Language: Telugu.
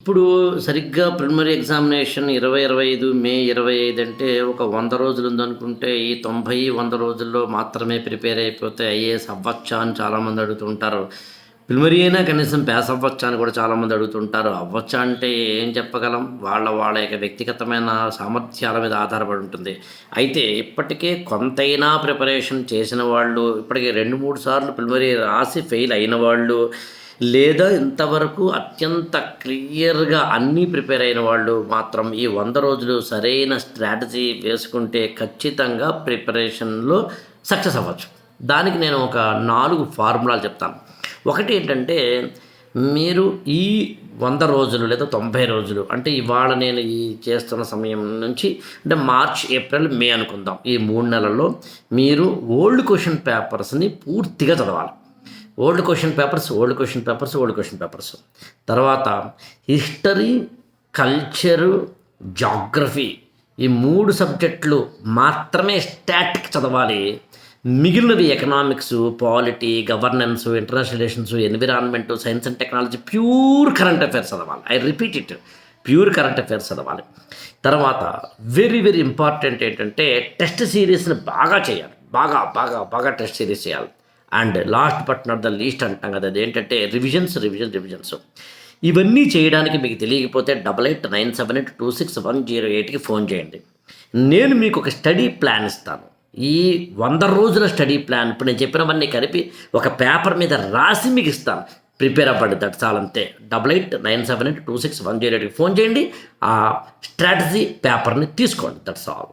ఇప్పుడు సరిగ్గా ప్రిలిమినరీ ఎగ్జామినేషన్ 2025 మే 25 అంటే ఒక 100 రోజులు ఉందనుకుంటే, ఈ 90, 100 రోజుల్లో మాత్రమే ప్రిపేర్ అయిపోతే ఐఏఎస్ అవ్వచ్చా అని చాలామంది అడుగుతుంటారు. ప్రిలిమినరీ అయినా కనీసం పాస్ అవ్వచ్చా అని కూడా చాలామంది అడుగుతుంటారు. అవ్వచ్చా అంటే ఏం చెప్పగలం? వాళ్ళ యొక్క వ్యక్తిగతమైన సామర్థ్యాల మీద ఆధారపడి ఉంటుంది. అయితే ఇప్పటికే కొంతైనా ప్రిపరేషన్ చేసిన వాళ్ళు, ఇప్పటికే 2, 3 సార్లు ప్రిలిమినరీ రాసి ఫెయిల్ అయిన వాళ్ళు, లేదా ఇంతవరకు అత్యంత క్లియర్‌గా అన్నీ ప్రిపేర్ అయిన వాళ్ళు మాత్రం ఈ 100 రోజులు సరైన స్ట్రాటజీ వేసుకుంటే ఖచ్చితంగా ప్రిపరేషన్‌లో సక్సెస్ అవ్వచ్చు. దానికి నేను ఒక 4 ఫార్ములాలు చెప్తాను. ఒకటి ఏంటంటే, మీరు ఈ 100 రోజులు లేదా 90 రోజులు అంటే ఇవాళ నేను ఈ చేస్తున్న సమయం నుంచి అంటే మార్చ్, ఏప్రిల్, మే అనుకుందాం. ఈ 3 నెలల్లో మీరు ఓల్డ్ క్వెషన్ పేపర్స్‌ని పూర్తిగా చదవాలి. Old question papers. తర్వాత హిస్టరీ, కల్చరు, జాగ్రఫీ ఈ 3 సబ్జెక్టులు మాత్రమే స్టాటిక్ చదవాలి. మిగిలినవి economics, polity, governance, international relations, environment, science and technology pure current affairs చదవాలి. I repeat it, pure current affairs చదవాలి. తర్వాత వెరీ వెరీ ఇంపార్టెంట్ ఏంటంటే టెస్ట్ సిరీస్ని బాగా చేయాలి. బాగా టెస్ట్ సిరీస్ చేయాలి. And last but not the least అంటాం కదా, అదేంటంటే రివిజన్స్. ఇవన్నీ చేయడానికి మీకు తెలియకపోతే 8897826108కి ఫోన్ చేయండి. నేను మీకు ఒక స్టడీ ప్లాన్ ఇస్తాను. ఈ 100 రోజుల స్టడీ ప్లాన్ ఇప్పుడు నేను చెప్పినవన్నీ కలిపి ఒక పేపర్ మీద రాసి మీకు ఇస్తాను. ప్రిపేర్ అవ్వండి, దట్స్ ఆల్, అంతే. 8897826108కి ఫోన్ చేయండి. ఆ స్ట్రాటజీ పేపర్ని తీసుకోండి, దట్స్ ఆల్.